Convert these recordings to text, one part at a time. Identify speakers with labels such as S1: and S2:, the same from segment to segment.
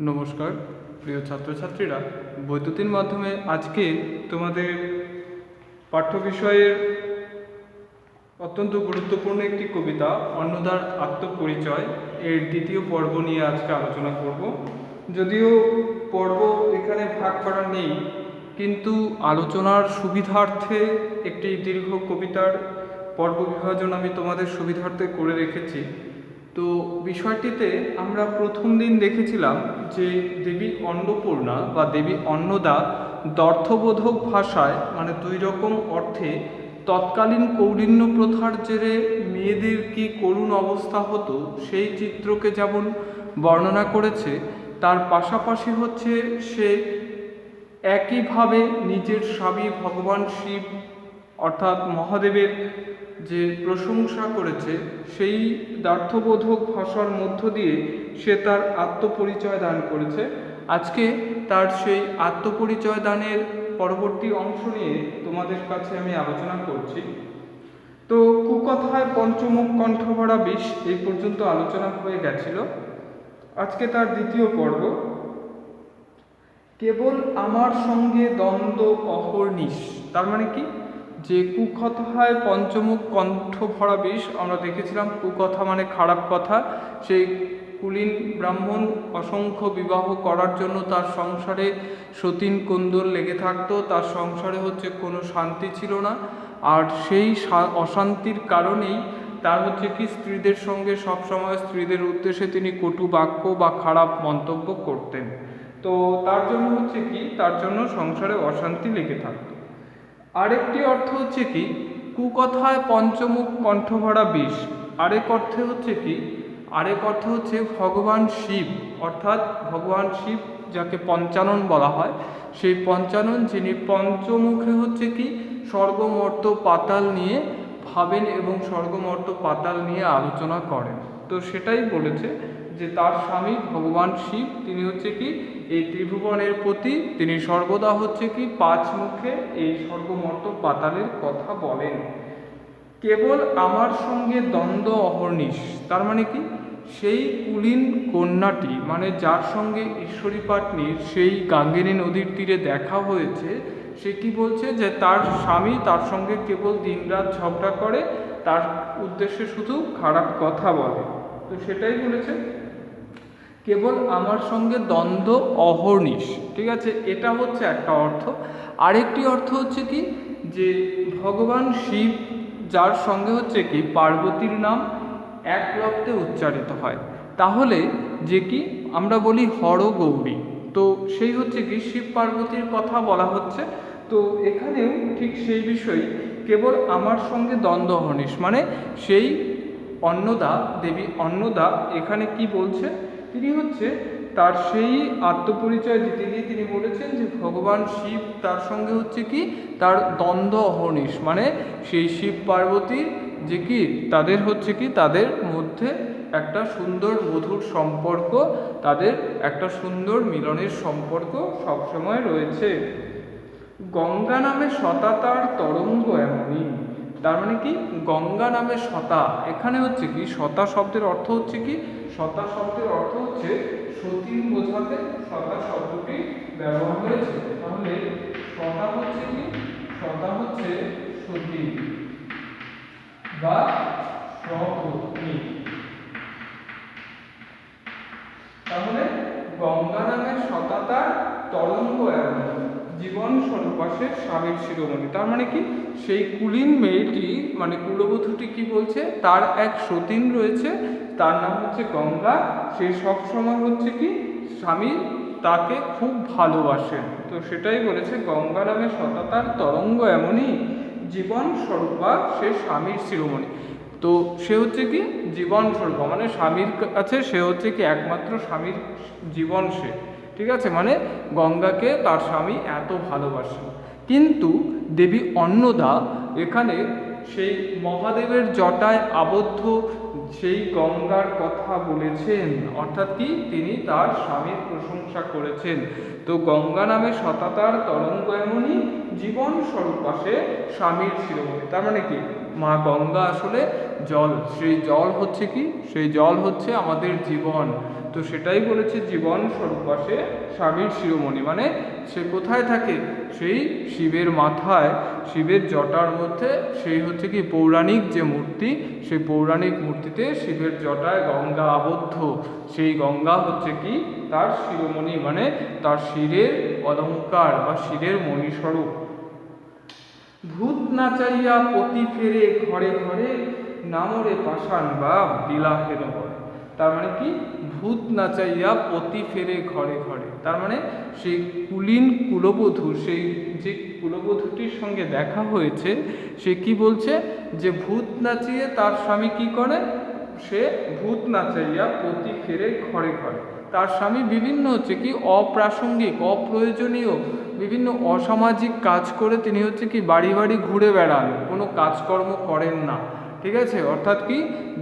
S1: নমস্কার প্রিয় ছাত্রছাত্রীরা, বৈদ্যুতিন মাধ্যমে আজকে তোমাদের পাঠ্য বিষয়ের অত্যন্ত গুরুত্বপূর্ণ একটি কবিতা অন্নদার আত্মপরিচয় এর দ্বিতীয় পর্ব নিয়ে আজকে আলোচনা করব। যদিও পর্ব এখানে ভাগ করা নেই, কিন্তু আলোচনার সুবিধার্থে একটি দীর্ঘ কবিতার পর্ব বিভাজন আমি তোমাদের সুবিধার্থে করে রেখেছি। তো বিষয়টিতে আমরা প্রথম দিন দেখেছিলাম যে দেবী অন্নপূর্ণা বা দেবী অন্নদা দ্ব্যর্থবোধক ভাষায় মানে দুই রকম অর্থে তৎকালীন কৌলিন্য প্রথার জেরে মেয়েদের কি করুণ অবস্থা হতো সেই চিত্রকে যেমন বর্ণনা করেছে, তার পাশাপাশি হচ্ছে সে একইভাবে নিজের স্বামী ভগবান শিব অর্থাৎ মহাদেবের যে প্রশংসা করেছে সেই দ্ব্যর্থবোধক ভাষার মধ্য দিয়ে সে তার আত্মপরিচয় দান করেছে। আজকে তার সেই আত্মপরিচয় দানের পরবর্তী অংশ নিয়ে তোমাদের কাছে আমি আলোচনা করছি। তো কুকথায় পঞ্চমুখ কণ্ঠভরা বিষ এই পর্যন্ত আলোচনা হয়ে গেছিল। আজকে তার দ্বিতীয় পর্ব, কেবল আমার সঙ্গে দ্বন্দ্ব অহর্নিশ। তার মানে কি, যে কুকথায় পঞ্চমুখ কণ্ঠ ভরা বিষ, আমরা দেখেছিলাম কুকথা মানে খারাপ কথা। সেই কুলীন ব্রাহ্মণ অসংখ্য বিবাহ করার জন্য তার সংসারে সতীন কোন্দল লেগে থাকতো, তার সংসারে হচ্ছে কোনো শান্তি ছিল না। আর সেই অশান্তির কারণেই তার হচ্ছে কি স্ত্রীদের সঙ্গে সবসময় স্ত্রীদের উদ্দেশ্যে তিনি কটু বাক্য বা খারাপ মন্তব্য করতেন। তো তার জন্য হচ্ছে কি, তার জন্য সংসারে অশান্তি লেগে থাকতো। আরেকটি অর্থ হচ্ছে কি, কুকথায় পঞ্চমুখ কণ্ঠভরা বিষ। আরেক অর্থে হচ্ছে কি, আরেক অর্থ হচ্ছে ভগবান শিব, অর্থাৎ ভগবান শিব যাকে পঞ্চানন বলা হয়, সেই পঞ্চানন যিনি পঞ্চমুখে হচ্ছে কি স্বর্গমর্ত পাতাল নিয়ে ভাবেন এবং স্বর্গমর্ত পাতাল নিয়ে আলোচনা করেন। তো সেটাই বলেছে যে তার স্বামী ভগবান শিব তিনি হচ্ছে কি এই ত্রিভুবনের প্রতি তিনি সর্বদা হচ্ছে কি পাঁচ মুখে এই স্বর্গমর্ত পাতালের কথা বলেন। কেবল আমার সঙ্গে দ্বন্দ্ব অহর্নিশ, তার মানে কি, সেই কুলীন কন্যাটি মানে যার সঙ্গে ঈশ্বরী পাটনির সেই গাঙ্গেনী নদীর তীরে দেখা হয়েছে, সে কি বলছে যে তার স্বামী তার সঙ্গে কেবল দিনরাত ঝগড়া করে, তার উদ্দেশ্যে শুধু খারাপ কথা বলে। তো সেটাই বলেছে, কেবল আমার সঙ্গে দ্বন্দ্ব অহর্নিশ। ঠিক আছে, এটা হচ্ছে একটা অর্থ। আরেকটি অর্থ হচ্ছে কি, যে ভগবান শিব যার সঙ্গে হচ্ছে কি পার্বতীর নাম এক লপ্তে উচ্চারিত হয়, তাহলে যে কি আমরা বলি হর গৌরী, তো সেই হচ্ছে কি শিব পার্বতীর কথা বলা হচ্ছে। তো এখানেও ঠিক সেই বিষয়, কেবল আমার সঙ্গে দ্বন্দ্ব অহর্নিশ মানে সেই অন্নদা, দেবী অন্নদা এখানে কি বলছে, তিনি হচ্ছে তার সেই আত্মপরিচয় দিতে গিয়ে তিনি বলেছেন যে ভগবান শিব তার সঙ্গে হচ্ছে কি তার দ্বন্দ্ব অহর্নিশ মানে সেই শিব পার্বতীর যে কি তাদের হচ্ছে কি তাদের মধ্যে একটা সুন্দর মধুর সম্পর্ক, তাদের একটা সুন্দর মিলনের সম্পর্ক সবসময় রয়েছে। গঙ্গা নামে সতা তার তরঙ্গ এমনই। তার মানে কি, গঙ্গা নামে সতা, এখানে হচ্ছে কি সতা শব্দের অর্থ হচ্ছে কি, সতা শব্দের অর্থ হচ্ছে সতীন বোঝাতে সতা শব্দটি ব্যবহার হয়েছে। তাহলে সতা হচ্ছে কি, সতা হচ্ছে সতী বা সপত্নী। তাহলে গঙ্গা নামের সতা তার তরঙ্গ এমন, জীবন স্বরূপাশের স্বামীর শিরোমণি। তার মানে কি, সেই কুলীন মেয়েটি মানে কুলবধূটি কি বলছে, তার এক সতীন রয়েছে, তার নাম হচ্ছে গঙ্গা, সে সবসময় হচ্ছে কি স্বামী তাকে খুব ভালোবাসেন। তো সেটাই বলেছে, গঙ্গা নামে সতা তার তরঙ্গ এমনই, জীবন স্বরূপা সে স্বামীর শিরোমণি। তো সে হচ্ছে কি জীবন স্বরূপ মানে স্বামীর কাছে সে হচ্ছে কি একমাত্র স্বামীর জীবন সে। ঠিক আছে, মানে গঙ্গাকে তার স্বামী এত ভালোবাসে। কিন্তু দেবী অন্নদা এখানে সেই মহাদেবের জটায় আবদ্ধ সেই গঙ্গার কথা বলেছেন, অর্থাৎ কি তিনি তার স্বামীর প্রশংসা করেছেন। তো গঙ্গা নামে সতাতার তরঙ্গ এমনই, জীবন স্বরূপ আসে স্বামীর শিরোমণি। তার মানে কি, মা গঙ্গা আসলে জল, সেই জল হচ্ছে কি, সেই জল হচ্ছে আমাদের জীবন। তো সেটাই বলেছে জীবন স্বরূপ বা সে স্বামীর শিরোমণি, মানে সে কোথায় থাকে, সেই শিবের মাথায়, শিবের জটার মধ্যে, সেই হচ্ছে কি পৌরাণিক যে মূর্তি, সেই পৌরাণিক মূর্তিতে শিবের জটায় গঙ্গা আবদ্ধ, সেই গঙ্গা হচ্ছে কি তার শিরোমণি, মানে তার শিরের অলঙ্কার বা শিরের মণিস্বরূপ। ভূত নাচাইয়া পতি ফেরে ঘরে ঘরে, নামরে পাষাণ বা বিলাহের বরে। তার মানে কি, ভূত নাচাইয়া পতি ফেরে ঘরে ঘরে, তার মানে সেই কুলীন কুলবধূ, সেই যে কুলবধূটির সঙ্গে দেখা হয়েছে, সে কি বলছে যে ভূত নাচিয়ে তার স্বামী কি করে, সে ভূত নাচাইয়া পতি ফেরে ঘরে ঘরে। তার স্বামী বিভিন্ন হচ্ছে কি অপ্রাসঙ্গিক, অপ্রয়োজনীয়, বিভিন্ন অসামাজিক কাজ করে তিনি হচ্ছে কি বাড়ি বাড়ি ঘুরে বেড়ান, কোনো কাজকর্ম করেন না। ঠিক আছে, অর্থাৎ কি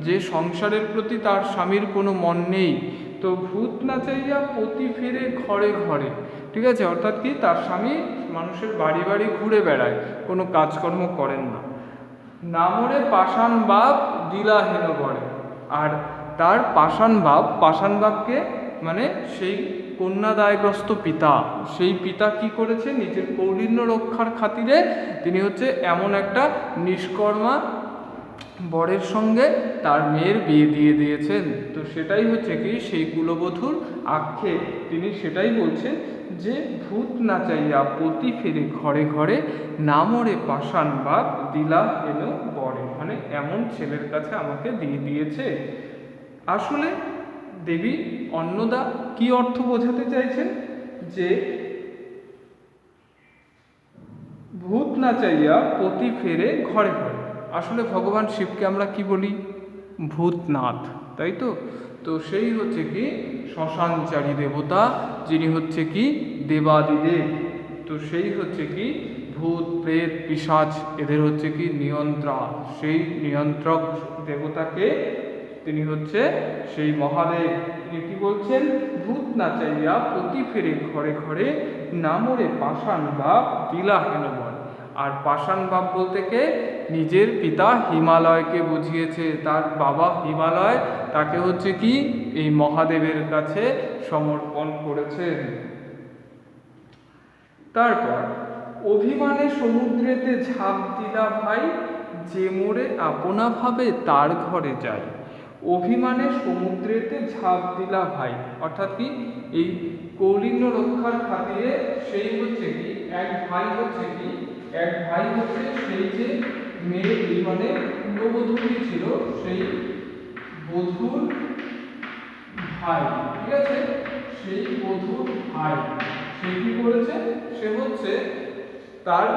S1: যে সংসারের প্রতি তার স্বামীর কোনো মন নেই। তো ভূত নাচাইয়া পতি ফেরে ঘরে ঘরে, ঠিক আছে, অর্থাৎ কি তার স্বামী মানুষের বাড়ি বাড়ি ঘুরে বেড়ায়, কোনো কাজকর্ম করেন না। নামরে পাষাণ বাপ দিলা হেন বরে, আর তার পাষাণ বাপকে মানে সেই কন্যাদায়গ্রস্ত পিতা, সেই পিতা কি করেছে, নিজের কৌলীন্য রক্ষার খাতিরে তিনি হচ্ছে এমন একটা নিষ্কর্মা বরের সঙ্গে তার মেয়ের বিয়ে দিয়ে দিয়েছেন। তো সেটাই হচ্ছে কি সেই কুলবধূর আক্ষেপ, তিনি সেটাই বলছেন যে ভূত নাচাইয়া পতি ফেরে ঘরে ঘরে, নামরে পাষাণ বাপ দিলা এলো বরে, মানে এমন ছেলের কাছে আমাকে দিয়ে দিয়েছে। আসলে দেবী অন্নদা কি অর্থ বোঝাতে চাইছেন, যে ভূত নাচাইয়া পতি ফেরে ঘরে ঘরে, আসলে ভগবান শিবকে আমরা কি বলি, ভূতনাথ, তাই তো। তো সেই হচ্ছে কি শ্মশানচারী দেবতা, যিনি হচ্ছে কি দেবাদিদেব। তো সেই হচ্ছে কি ভূত প্রেত পিশাচ এদের হচ্ছে কি নিয়ন্ত্রক, সেই নিয়ন্ত্রক দেবতাকে তিনি হচ্ছে সেই মহাদেব। তিনি কি বলছেন, ভূত নাচাইয়া পতি ফেরে ঘরে ঘরে, নামরে পাষাণ বাপ দিলা হেন বর। আর পাষাণ বাপ বলতে কে, নিজের পিতা হিমালয়কে বুঝিয়েছে, তার বাবা হিমালয় তাকে হচ্ছে কি এই মহাদেবের কাছে সমর্পণ করেছেন। তারপর অভিমানে সমুদ্রেতে ঝাঁপ দিলা ভাই, যে মোরে আপনা ভাবে তার ঘরে যাই। অভিমানে সমুদ্রেতে ঝাঁপ দিলা ভাই, অর্থাৎ কি এই কৌলিন্য রক্ষার খাতিরে সেই হচ্ছে কি এক ভাই হচ্ছে কি, এক ভাই হচ্ছে সেই যে মেয়ে মানে কুলবধূটি ছিল, সেই বধূর ভাই, ঠিক আছে, সেই বধূর ভাই সে কি করেছে, সে হচ্ছে তার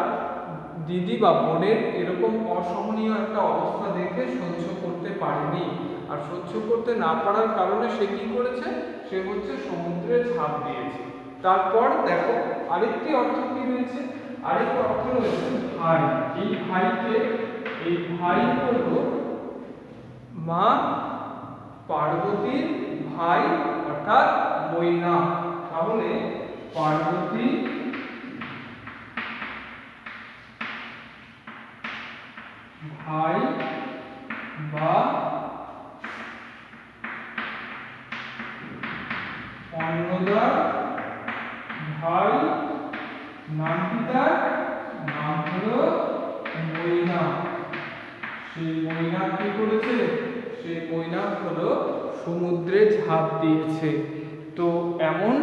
S1: দিদি বা বোনের এরকম অসহনীয় একটা অবস্থা দেখে সহ্য করতে পারেনি, আর সহ্য করতে না পারার কারণে সে কি করেছে, সে হচ্ছে সমুদ্রে ঝাঁপ দিয়েছে। তারপর দেখো আরেকটি অর্থ কি রয়েছে, আরেকটি অর্থ রয়েছে ভাই। এই ভাইকে, এই ভাই হল মা পার্বতীর ভাই, অর্থাৎ মৈনা। তাহলে পার্বতী ভাই বা অন্নদার ভাই, নাম কি তার, নাম হলো মৈনা। সেই মৈনা কি করেছে, সেই মৈনা হলো সমুদ্রে ঝাঁপ দিয়েছে। তো এমন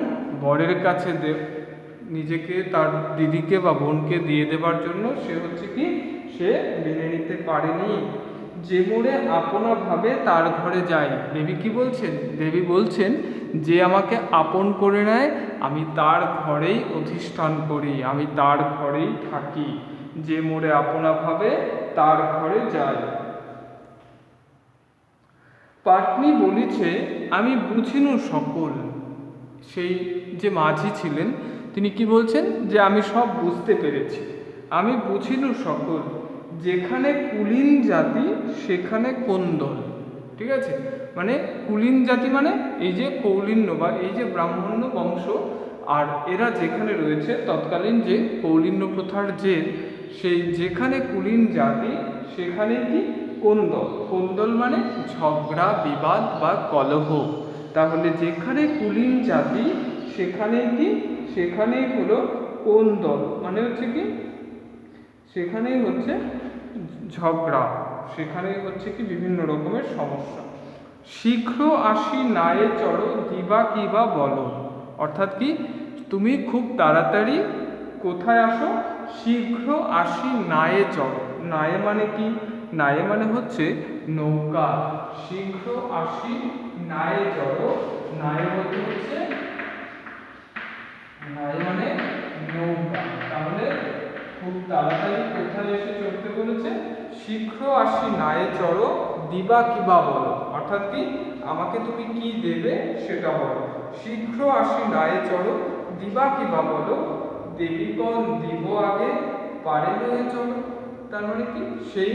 S1: বরের কাছে নিজেকে তার দিদিকে বা বোনকে দিয়ে দেবার জন্য সে হচ্ছে কি সে মেনে নিতে পারেনি। যে মোড়ে আপনা ভাবে তার ঘরে যাই, দেবী কি বলছেন, দেবী বলছেন যে আমাকে আপন করে নেয় আমি তার ঘরেই অধিষ্ঠান করি, আমি তার ঘরেই থাকি। যে মোড়ে আপনা ভাবে তার ঘরে যাই। পাটনি বলিছে আমি বুঝিনু সকল, সেই যে মাঝি ছিলেন তিনি কি বলছেন, যে আমি সব বুঝতে পেরেছি, আমি বুঝিনু সকল, যেখানে কুলীন জাতি সেখানে কোন্দল। ঠিক আছে, মানে কুলীন জাতি মানে এই যে কৌলিন্য বা এই যে ব্রাহ্মণ্য বংশ, আর এরা যেখানে রয়েছে তৎকালীন যে কৌলিন্য প্রথার যে সেই যেখানে কুলীন জাতি সেখানে কি কোন্দল। কোন্দল মানে ঝগড়া বিবাদ বা কলহ। তাহলে যেখানে কুলীন জাতি সেখানেই কি, সেখানেই হলো কোন্দল, মানে হচ্ছে কি সেখানেই হচ্ছে ঝগড়া, সেখানেই হচ্ছে কি বিভিন্ন রকমের সমস্যা। শীঘ্র আসি নায়ে চড়ো দিবা কিবা বলো, অর্থাৎ কি তুমি খুব তাড়াতাড়ি কোথায় আসো, শীঘ্র আসি নায়ে চড়ো। নায়ে মানে কি, নায়ে মানে হচ্ছে নৌকা, শীঘ্র আসি নায়ে চড়ো, নায়ে বলতে হচ্ছে নায়ে মানে নৌকা। তাহলে খুব তাড়াতাড়ি কোথায় এসে চড়তে বলেছে, শীঘ্র আসি নায়ে চড়ো দিবা কিবা বলো, অর্থাৎ কি আমাকে তুমি কি দেবে সেটা বলো। শীঘ্র আসি নায়ে চড়ো দিবা কিবা বলো, দেবীগণ দিব আগে পারে লয়ে চলো। তার মানে কি সেই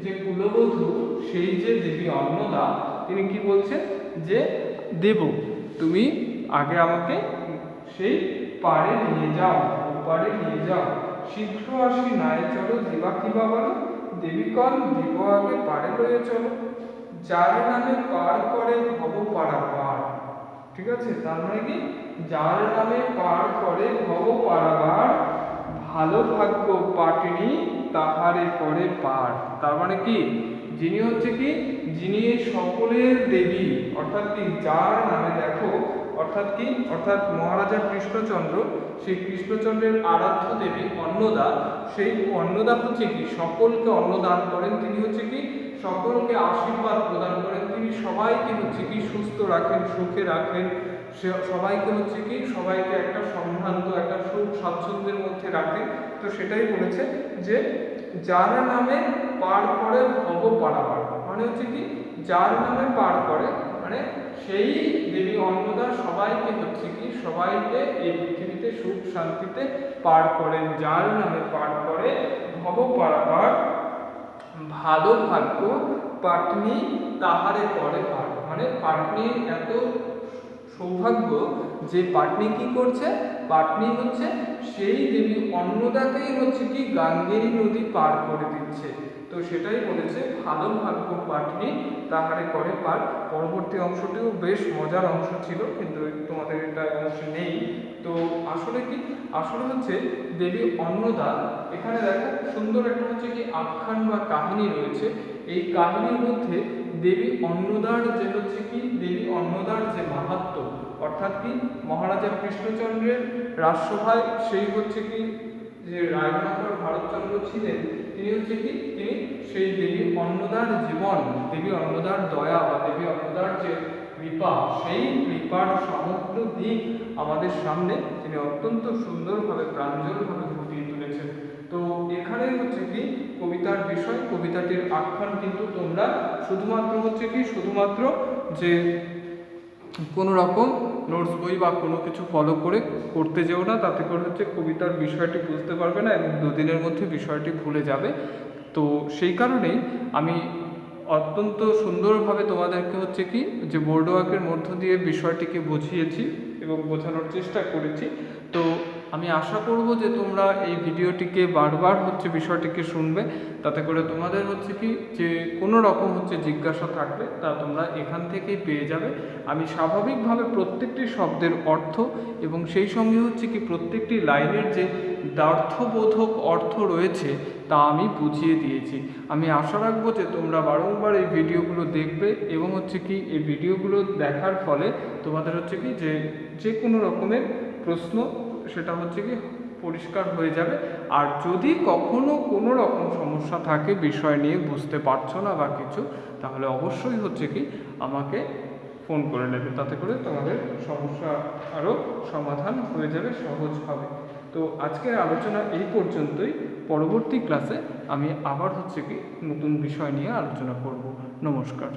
S1: যে কুলবধূ, সেই যে দেবী অন্নদা, তিনি কি বলছেন যে দেব, তুমি আগে আমাকে সেই পারে নিয়ে যাও, ওপারে নিয়ে যাও। শীঘ্র আসি নায়ে চলো দিবা কিবা বলো, দেবীগণ দিব আগে পারে লয়ে চলো। যার নামে পার করে ভব পারাবার, ঠিক আছে, তার মানে কি যার নামে পার করে ভব পারাবার, ভালো ভাগ্য পাটিনি তাহারে করে পার। তার মানে কি যিনি হচ্ছে কি, যিনি সকলের দেবী, অর্থাৎ কি যার নামে, দেখো অর্থাৎ কি, অর্থাৎ মহারাজা কৃষ্ণচন্দ্র, সেই কৃষ্ণচন্দ্রের আরাধ্য দেবী অন্নদা, সেই অন্নদা হচ্ছে কি সকলকে অন্নদান করেন, তিনি হচ্ছে কি সকলকে আশীর্বাদ প্রদান করেন, তিনি সবাইকে হচ্ছে কি সুস্থ রাখেন, সুখে রাখেন, সবাইকে হচ্ছে কি সবাইকে একটা সম্ভ্রান্ত একটা সুখ স্বাচ্ছন্দ্যের মধ্যে রাখেন। তো সেটাই বলেছে যে যার নামে পার করে ভব পারাবার, মানে হচ্ছে কি যার নামে পার করে, মানে সেই দেবী অন্নদা সবাইকে হচ্ছে কি সবাইকে এই পৃথিবীতে সুখ শান্তিতে পার করেন। যার নামে পার করে ভব পারাবার, ভালো ভাগ্য পাটনি তাহারে করে পার, মানে পাটনির এত সৌভাগ্য যে পাটনি কি করছে, পাটনি হচ্ছে সেই দেবী অন্নদাকেই হচ্ছে কি গাঙ্গেরী নদী পার করে দিচ্ছে। তো সেটাই বলেছে ভালো ভাগ্য পাটনি তাহারে করে পার। পরবর্তী অংশটিও বেশ মজার অংশ ছিল, কিন্তু তোমাদের এটা অংশ নেই। তো আসলে কি, আসলে হচ্ছে দেবী অন্নদা, এখানে দেখো সুন্দর একটা হচ্ছে কি আখ্যান বা কাহিনী রয়েছে। এই কাহিনীর মধ্যে দেবী অন্নদার যে হচ্ছে কি, দেবী অন্নদার যে মাহাত্ম্য, অর্থাৎ কি মহারাজা কৃষ্ণচন্দ্রের রাজসভায় সেই হচ্ছে কি যে রায়নাথর ভারতচন্দ্র ছিলেন, তিনি হচ্ছে কি তিনি সেই দেবী অন্নদার জীবন, দেবী অন্নদার দয়া বা দেবী অন্নদার যে কৃপা, সেই কৃপার সমগ্র দিক আমাদের সামনে তিনি অত্যন্ত সুন্দরভাবে প্রাঞ্জলভাবে ফুটিয়ে তুলেছেন। তো এখানে হচ্ছে কি কবিতার বিষয়, কবিতাটির আখ্যান কিন্তু তোমরা শুধুমাত্র হচ্ছে কি শুধুমাত্র যে কোনো রকম নোটস বই বা কোনো কিছু ফলো করে করতে যেও না, তাতে করে হচ্ছে কবিতার বিষয়টি বুঝতে পারবে না এবং দুদিনের মধ্যে বিষয়টি ভুলে যাবে। তো সেই কারণেই আমি অত্যন্ত সুন্দরভাবে তোমাদেরকে হচ্ছে কি যে বোর্ড ওয়ার্কের মধ্য দিয়ে বিষয়টিকে বুঝিয়েছি এবং বোঝানোর চেষ্টা করেছি। তো আমি আশা করব যে তোমরা এই ভিডিওটিকে বারবার হচ্ছে বিষয়টিকে শুনবে, তাতে করে তোমাদের হচ্ছে কি যে কোনো রকম হচ্ছে জিজ্ঞাসা থাকলে তা তোমরা এখান থেকেই পেয়ে যাবে। আমি স্বাভাবিকভাবে প্রত্যেকটি শব্দের অর্থ এবং সেই সঙ্গে হচ্ছে কি প্রত্যেকটি লাইনের যে দ্ব্যর্থবোধক অর্থ রয়েছে তা আমি বুঝিয়ে দিয়েছি। আমি আশা রাখবো যে তোমরা বারংবার এই ভিডিওগুলো দেখবে এবং হচ্ছে কি এই ভিডিওগুলো দেখার ফলে তোমাদের হচ্ছে কি যে কোনো রকমের প্রশ্ন সেটা হচ্ছে কি পরিষ্কার হয়ে যাবে। আর যদি কখনো কোনো রকম সমস্যা থাকে বিষয় নিয়ে বুঝতে পারছো না বা কিছু, তাহলে অবশ্যই হচ্ছে কি আমাকে ফোন করে নেবে, তাতে করে তোমাদের সমস্যা আরও সমাধান হয়ে যাবে সহজভাবে। তো আজকের আলোচনা এই পর্যন্তই। পরবর্তী ক্লাসে আমি আবার হচ্ছে কি নতুন বিষয় নিয়ে আলোচনা করব। নমস্কার।